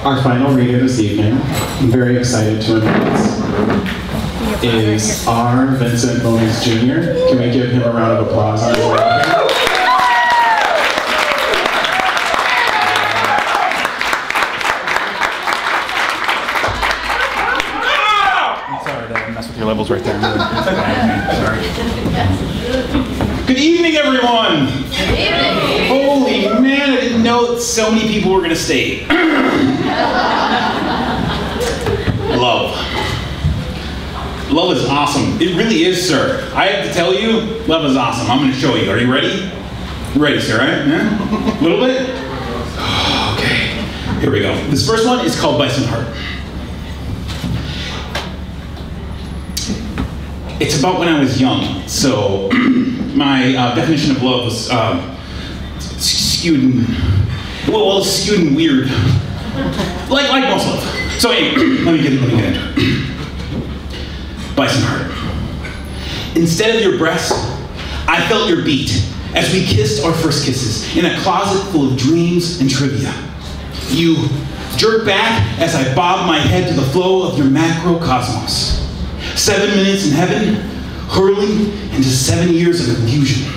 Our final reader this evening, I'm very excited to announce, is our Vincent Moniz Jr. Can we give him a round of applause on his welcome? I'm sorry to mess with your levels right there. Sorry. Good evening, everyone! Good evening! Holy man, I didn't know that so many people were going to stay. Love. Love is awesome. It really is, sir. I have to tell you, love is awesome. I'm going to show you. Are you ready? Ready, sir, right? Yeah? A little bit? Okay. Here we go. This first one is called Bison Heart. It's about when I was young, so my definition of love was skewed and, well, skewed and weird, like most love. So anyway, let me get into it. Bison Heart. Instead of your breast, I felt your beat as we kissed our first kisses in a closet full of dreams and trivia. You jerked back as I bobbed my head to the flow of your macrocosmos. 7 minutes in heaven, hurling into 7 years of illusion.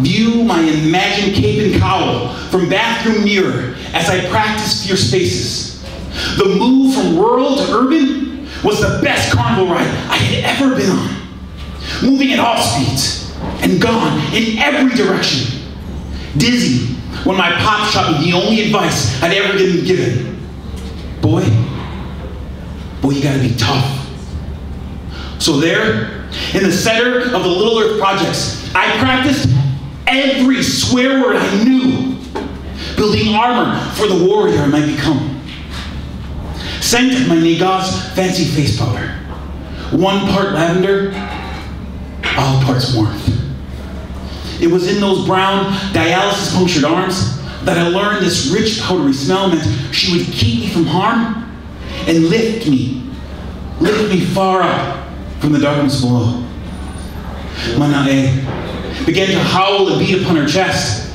View my imagined cape and cowl from bathroom mirror as I practiced your spaces. The move from rural to urban was the best carnival ride I had ever been on. Moving at all speeds and gone in every direction. Dizzy when my pop shot me the only advice I'd ever been given. Boy, you gotta be tough. So there, in the center of the Little Earth projects, I practiced every swear word I knew, building armor for the warrior I might become. Scent of my Nagaz fancy face powder. 1 part lavender, all parts warmth. It was in those brown, dialysis punctured arms that I learned this rich powdery smell meant she would keep me from harm and lift me far up from the darkness below. Manae began to howl and beat upon her chest.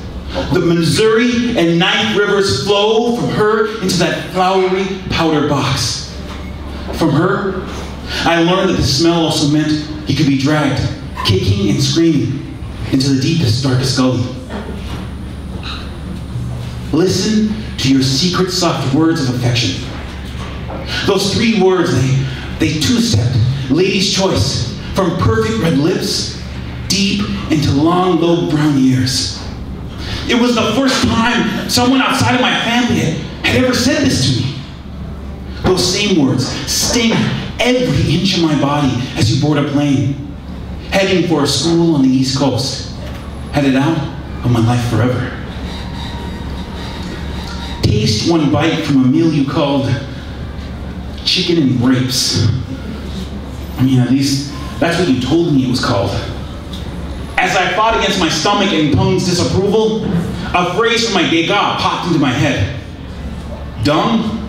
The Missouri and Ninth Rivers flow from her into that flowery powder box. From her, I learned that the smell also meant he could be dragged, kicking and screaming, into the deepest, darkest gully. Listen to your secret, soft words of affection. Those 3 words, they two-stepped, lady's choice, from perfect red lips, deep into long, low brown ears. It was the first time someone outside of my family had ever said this to me. Those same words sting every inch of my body as you board a plane, heading for a school on the East Coast, headed out of my life forever. Taste 1 bite from a meal you called chicken and grapes. I mean, at least that's what you told me it was called. As I fought against my stomach and tongue's disapproval, a phrase from my Degas popped into my head. Dung,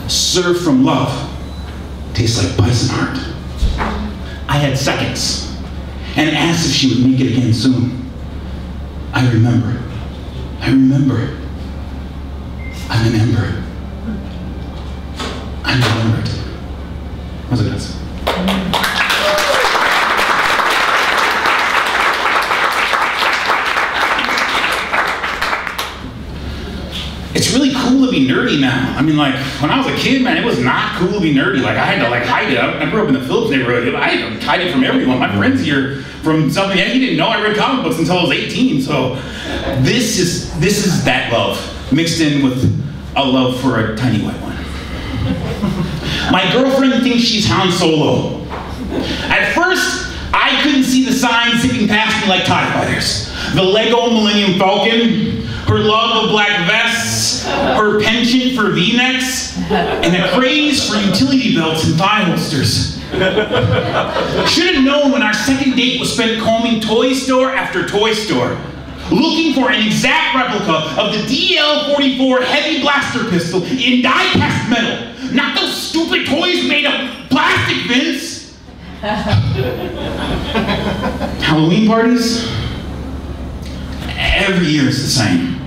served from love, tastes like bison heart. I had seconds and asked if she would make it again soon. I remember. I'm an ember. I'm remembered. How's it, guys? It's really cool to be nerdy now. I mean, like, when I was a kid, man, it was not cool to be nerdy. Like, I had to, like, hide it. I grew up in the Phillips neighborhood. I had to hide it from everyone. My friends here from something, he didn't know I read comic books until I was 18. So this is that love mixed in with a love for a tiny white one. My girlfriend thinks she's Han Solo. At first, I couldn't see the signs zipping past me like TIE fighters. The Lego Millennium Falcon, her love of black vests, her penchant for V-necks, and a craze for utility belts and thigh holsters. Should have known when our second date was spent combing toy store after toy store, looking for an exact replica of the DL-44 heavy blaster pistol in die-cast metal. Not those stupid toys made of plastic, Vince! Halloween parties? Every year is the same.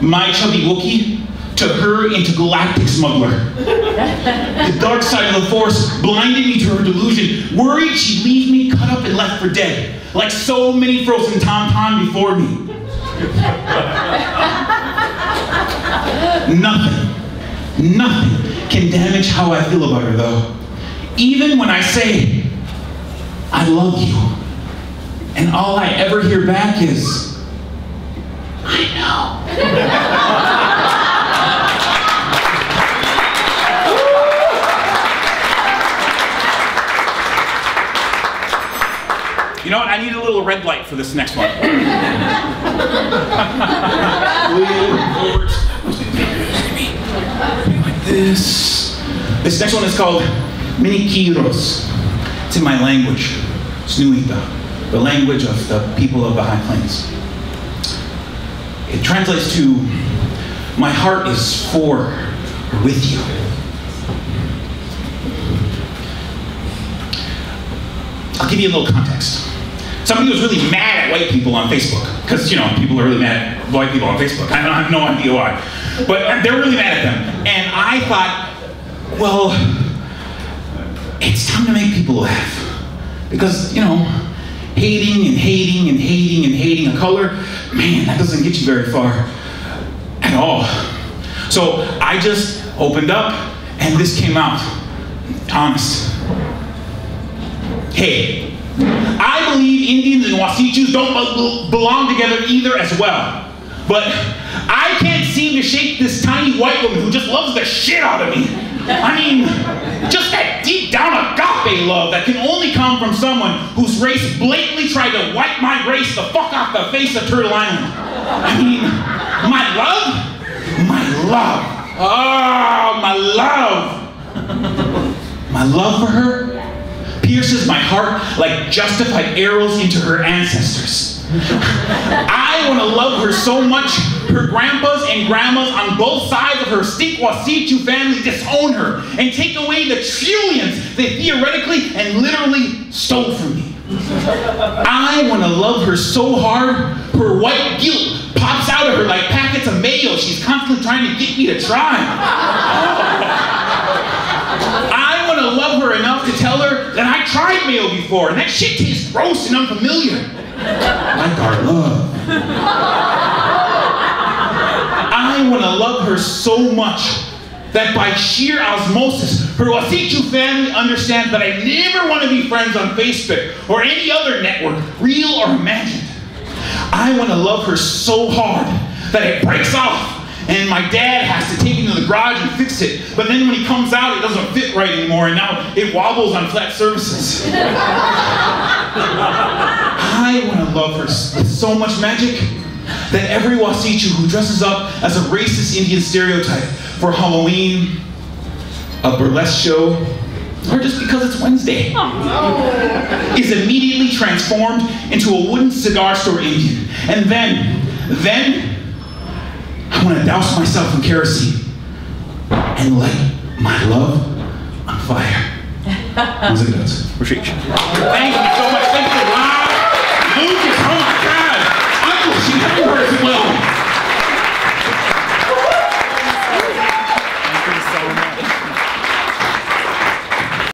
My chubby Wookiee to her intergalactic smuggler. The dark side of the Force blinded me to her delusion, worried she'd leave me cut up and left for dead, like so many frozen tauntaun before me. Nothing can damage how I feel about her, though. Even when I say, I love you, and all I ever hear back is, I know. You know what? I need a little red light for this next one. Like this. This next one is called Minneapolis. It's in my language, Snuita, the language of the people of the High Plains. It translates to, my heart is for or with you. I'll give you a little context. Somebody was really mad at white people on Facebook, because, you know, people are really mad at white people on Facebook. I have no idea why. But they're really mad at them. And I thought, well, it's time to make people laugh. Because, you know, hating and hating and hating and hating a color, man, that doesn't get you very far at all. So I just opened up, and this came out. Honest. Hey, I believe Indians and Wasichus don't belong together either as well. But I can't seem to shake this tiny white woman who just loves the shit out of me. I mean, just that deep down agape love that can only come from someone whose race blatantly tried to wipe my race the fuck off the face of Turtle Island. I mean, my love, oh, my love for her pierces my heart like justified arrows into her ancestors. I want to love her so much, her grandpas and grandmas on both sides of her stink Wasichu family disown her and take away the trillions they theoretically and literally stole from me. I want to love her so hard, her white guilt pops out of her like packets of mayo she's constantly trying to get me to try. I want to love her enough to tell her that I tried mayo before and that shit tastes gross and unfamiliar. Like our love. I want to love her so much that by sheer osmosis, her Wasichu family understands that I never want to be friends on Facebook or any other network, real or imagined. I want to love her so hard that it breaks off and my dad has to take it to the garage and fix it. But then when he comes out, it doesn't fit right anymore, and now it wobbles on flat surfaces. I want to love her with so much magic that every Wasichu who dresses up as a racist Indian stereotype for Halloween, a burlesque show, or just because it's Wednesday, is immediately transformed into a wooden cigar store Indian. And then, I want to douse myself in kerosene and light my love on fire. Music does. Thank you.